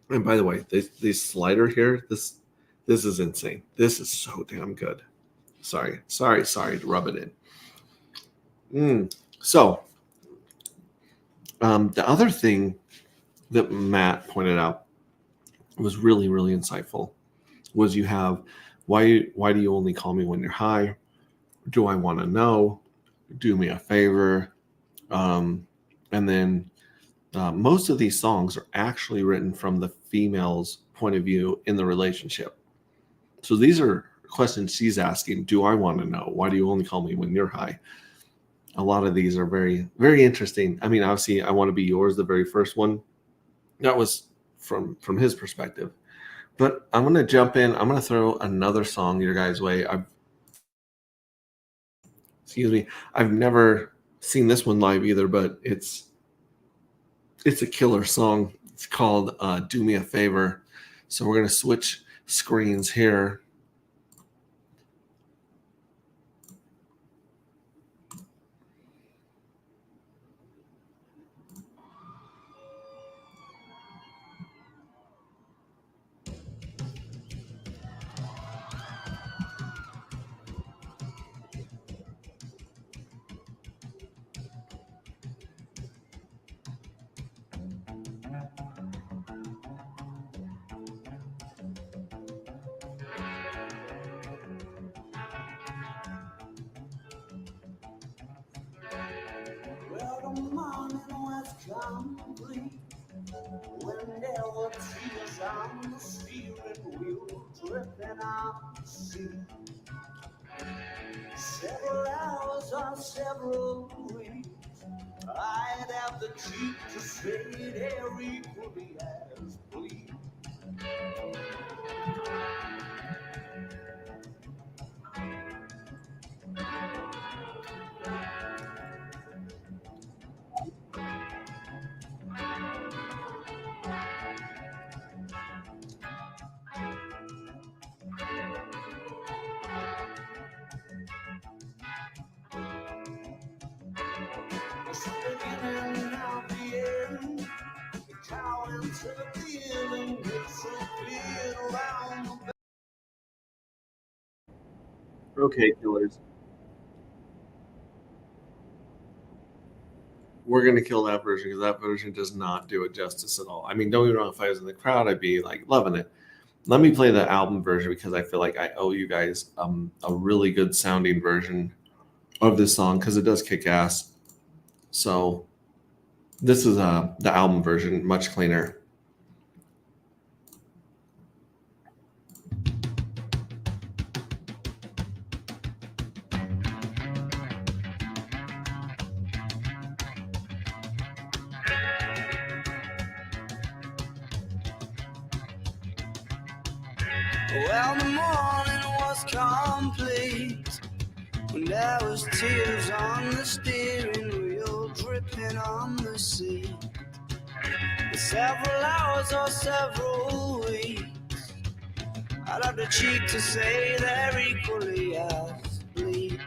And by the way, this slider here, this is insane. This is so damn good. Sorry to rub it in. So the other thing that Matt pointed out was really, really insightful was you have why do you only call me when you're high? Do I want to know? Do me a favor. And then most of these songs are actually written from the female's point of view in the relationship. So these are questions she's asking. Do I want to know? Why do you only call me when you're high? A lot of these are very, very interesting. I mean, obviously, I Want to Be Yours, the very first one, that was from his perspective. But I'm going to jump in. I'm going to throw another song your guys' way. I've never seen this one live either, but it's a killer song. It's called Do Me a Favor. So we're going to switch screens here. Well, the morning was complete when there were tears on the steering wheel, dripping on the sea. Several hours or several weeks, I'd have the cheek to say they're equally as bleak. Okay, killers. We're gonna kill that version because that version does not do it justice at all. I mean, don't get me wrong, if I was in the crowd, I'd be like loving it. Let me play the album version because I feel like I owe you guys a really good sounding version of this song because it does kick ass. So this is the album version, much cleaner. Well, the morning was complete when there was tears on the steering wheel, dripping on the seat. For several hours or several weeks, I'd have the cheek to say they're equally as bleak.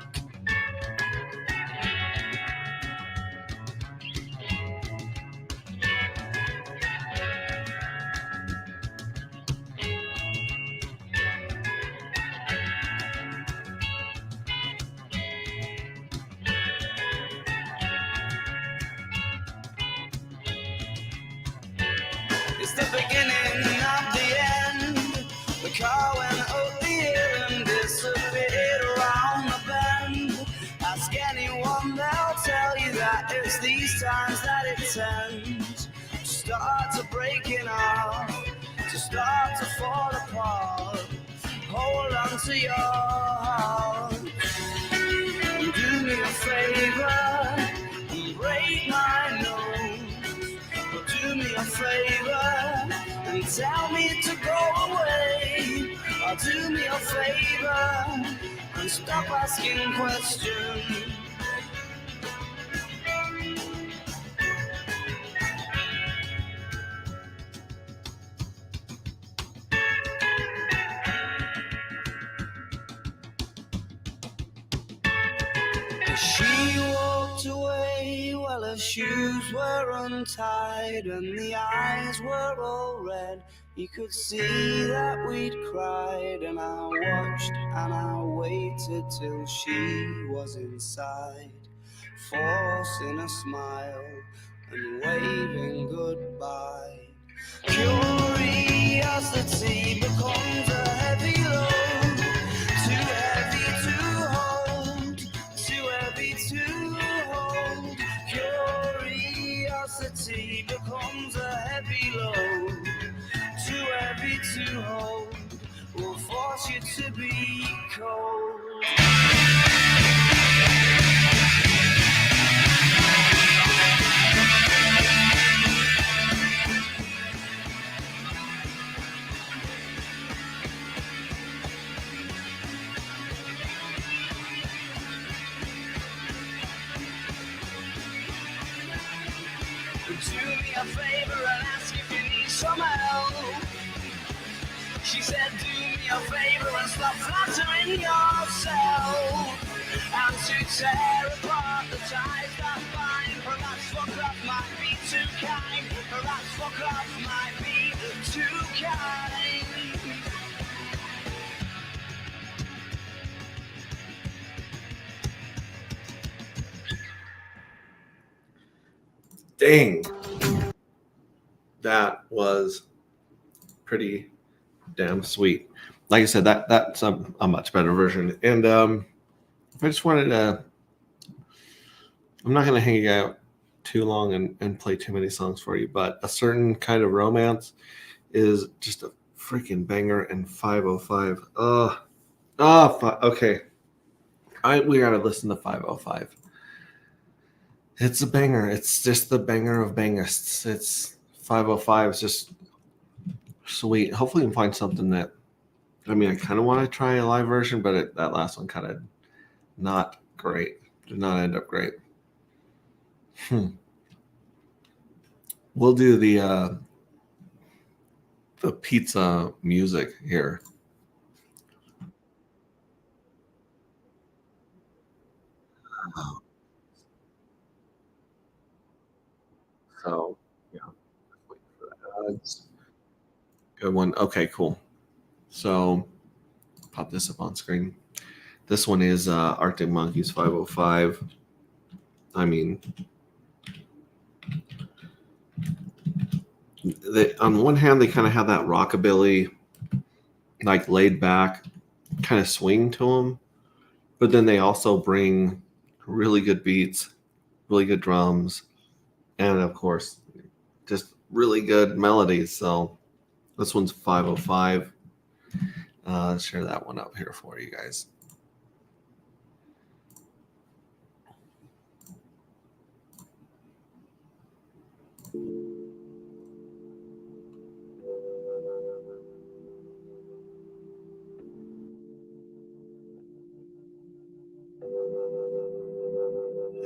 It's the beginning of the end. The car went up the hill and disappeared around the bend. Ask anyone, they'll tell you that it's these times that it tends to start to breaking off, to start to fall apart. Hold on to your heart. Do me a favor and break my nose. Do me a favor and tell me to go away. Or do me a favor and stop asking questions. She walked away while her shoes were untied and the eyes were all red. You could see that we'd cried, and I watched and I waited till she was inside, forcing a smile and waving goodbye. Curiosity becomes a heavy load, too heavy to hold, too heavy to hold. Curiosity becomes a heavy load, too heavy to hold, will force you to be cold. Do me a favor and ask if you need some help. She said, do me a favor and stop flattering yourself, and to tear apart the ties that bind. Perhaps fuck off might be too kind. Perhaps fuck off might be too kind. Dang. That was pretty damn sweet. Like I said, that's a much better version. And I just wanted to, I'm not going to hang you out too long and play too many songs for you, but A Certain Kind of Romance is just a freaking banger, and 505. Okay. We got to listen to 505. It's a banger. It's just the banger of bangists. It's 505 is just sweet. Hopefully, we can find something that, I mean, I kind of want to try a live version, but that last one kind of not great. Did not end up great. We'll do the pizza music here. So yeah, wait for the ads. Good one. Okay, cool. So pop this up on screen. This one is Arctic Monkeys 505. I mean, on one hand, they kind of have that rockabilly, like laid back kind of swing to them, but then they also bring really good beats, really good drums, and of course, just really good melodies. So this one's 505. Let's share that one up here for you guys.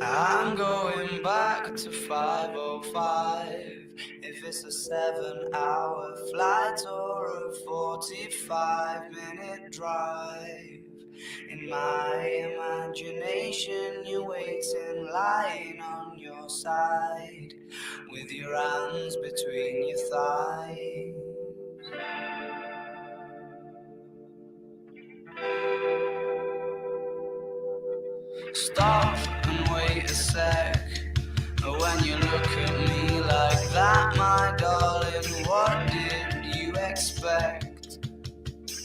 I'm going back to 505. If it's a 7-hour flight or a 45-minute drive, in my imagination you're waiting, lying on your side, with your hands between your thighs. Stop and wait a sec. When you look at me like that, my darling, what did you expect?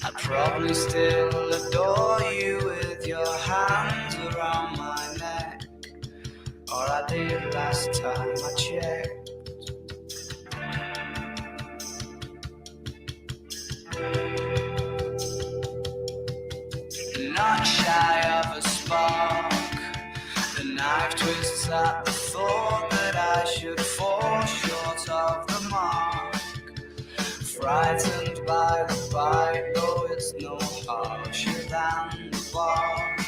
I'd probably still adore you with your hands around my neck, or I did last time I checked. Not shy of a spark, the knife twists at the thought that I should fall short of the mark. Frightened by the bite, though it's no harsher than the bark.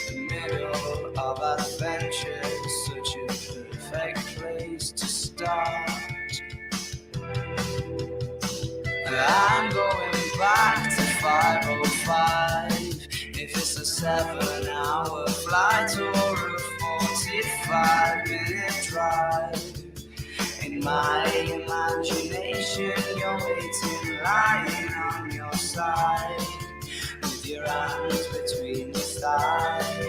The middle of adventure is such a perfect place to start. I'm going back to 505. If it's a 7-hour flight or a 45-minute drive, in my imagination you're waiting, lying on your side, with your hands between your thighs.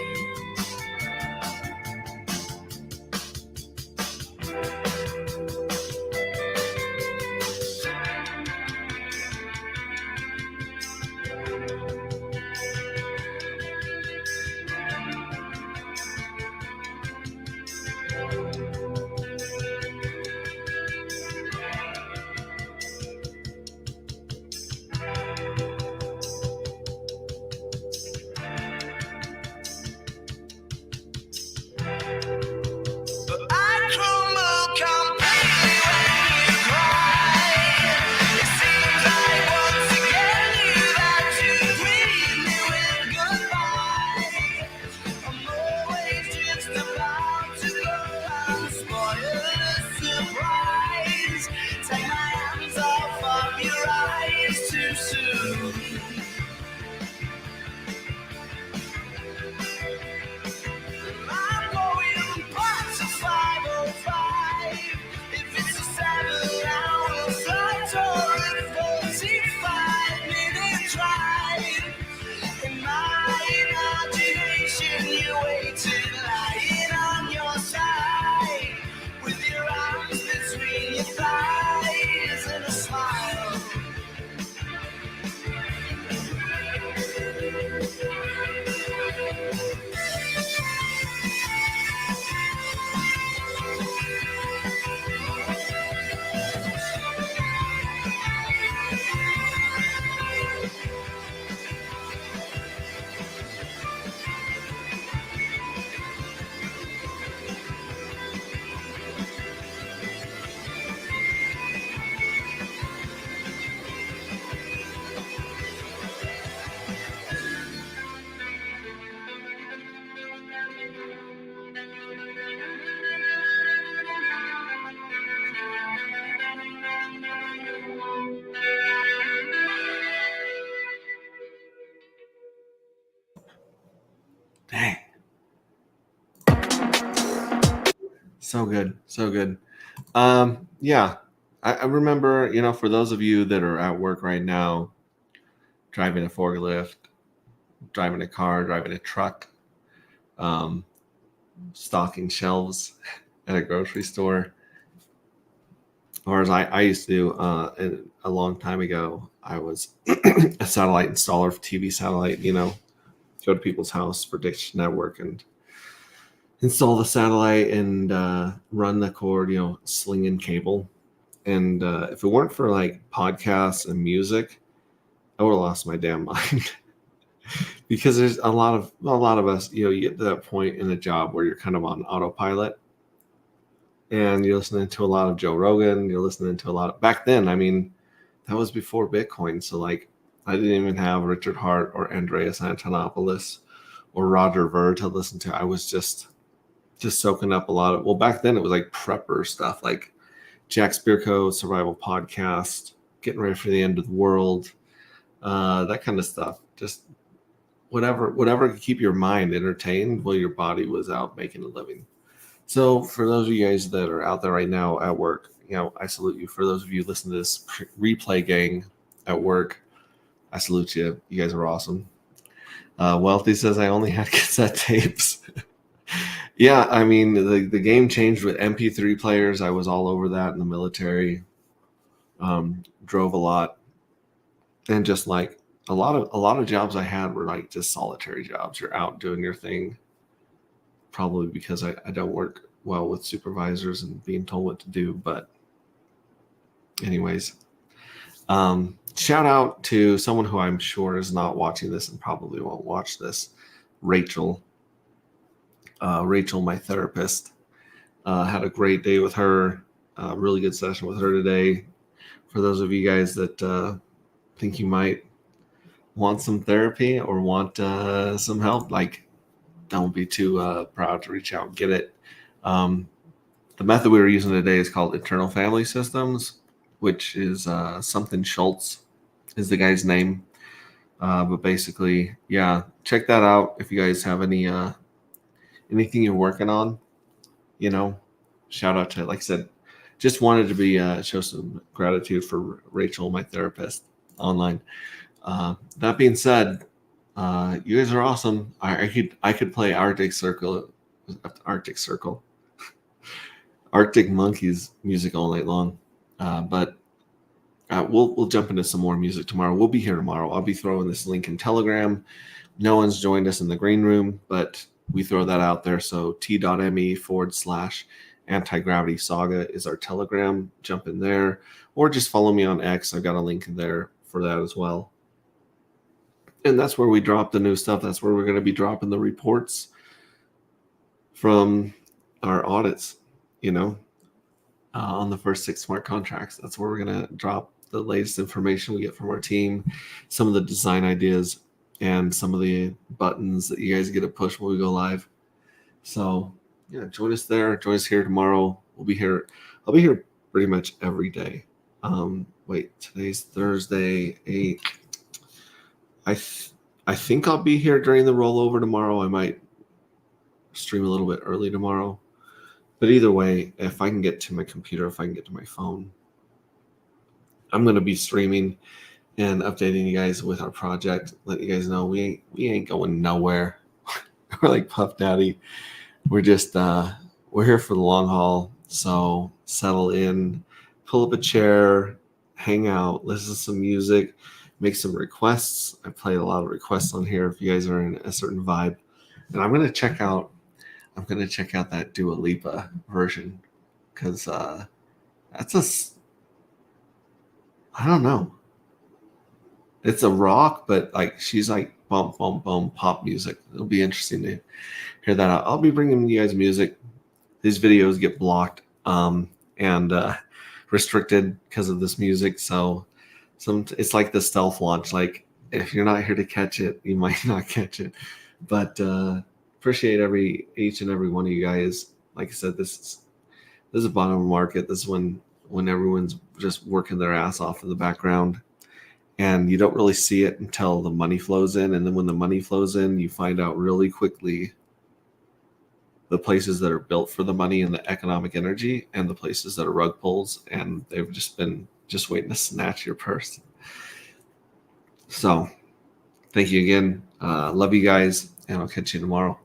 Dang. So good. So good. Yeah. I remember, for those of you that are at work right now, driving a forklift, driving a car, driving a truck, stocking shelves at a grocery store. Or as I used to do a long time ago, I was a satellite installer for TV satellite, go to people's house for Dish Network and install the satellite and run the cord, sling in cable. And if it weren't for like podcasts and music, I would have lost my damn mind. Because there's a lot of us, you get to that point in a job where you're kind of on autopilot, and you're listening to a lot of Joe Rogan. You're listening to a lot of, back then. I mean, that was before Bitcoin, so like I didn't even have Richard Hart or Andreas Antonopoulos or Roger Ver to listen to. I was just soaking up a lot of, well, back then it was like prepper stuff, like Jack Spirko Survival Podcast, Getting Ready for the End of the World, that kind of stuff. Just whatever could keep your mind entertained while your body was out making a living. So for those of you guys that are out there right now at work, I salute you. For those of you listening to this replay gang at work, I salute you. You guys are awesome. Wealthy says I only had cassette tapes. Yeah, I mean the game changed with MP3 players. I was all over that in the military. Drove a lot, and just like a lot of jobs I had were like just solitary jobs. You're out doing your thing. Probably because I don't work well with supervisors and being told what to do. But anyways, shout out to someone who I'm sure is not watching this and probably won't watch this, Rachel. Rachel, my therapist, had a great day with her. Really good session with her today. For those of you guys that think you might want some therapy or want some help, like, don't be too proud to reach out and get it. The method we were using today is called Internal Family Systems, which is something Schultz is the guy's name. But basically, yeah, check that out if you guys have anything you're working on. Shout out to, like I said, just wanted to be show some gratitude for Rachel, my therapist online. That being said, you guys are awesome. I could play Arctic Monkeys music all night long. But we'll jump into some more music tomorrow. We'll be here tomorrow. I'll be throwing this link in Telegram. No one's joined us in the green room, but we throw that out there. So t.me/anti-gravity saga is our Telegram. Jump in there, or just follow me on X. I've got a link in there for that as well. And that's where we drop the new stuff. That's where we're going to be dropping the reports from our audits, on the first 6 smart contracts. That's where we're going to drop the latest information we get from our team, some of the design ideas, and some of the buttons that you guys get to push when we go live. So, yeah, join us there. Join us here tomorrow. We'll be here. I'll be here pretty much every day. Today's Thursday, 8. I think I'll be here during the rollover tomorrow. I might stream a little bit early tomorrow. But either way, if I can get to my computer, if I can get to my phone, I'm going to be streaming and updating you guys with our project. Let you guys know we ain't going nowhere. We're like Puff Daddy. We're just we're here for the long haul. So settle in, pull up a chair, hang out, listen to some music, make some requests. I played a lot of requests on here if you guys are in a certain vibe. And I'm gonna check out that Dua Lipa version, because that's I don't know. It's a rock, but like she's like bump, bump, bump pop music. It'll be interesting to hear that out. I'll be bringing you guys music. These videos get blocked and restricted because of this music. So it's like the stealth launch. Like if you're not here to catch it, you might not catch it. But appreciate each and every one of you guys. Like I said, this is a bottom of the market. This is when everyone's just working their ass off in the background, and you don't really see it until the money flows in. And then when the money flows in, you find out really quickly the places that are built for the money and the economic energy, and the places that are rug pulls, and they've just been waiting to snatch your purse. So Thank you again. Love you guys, and I'll catch you tomorrow.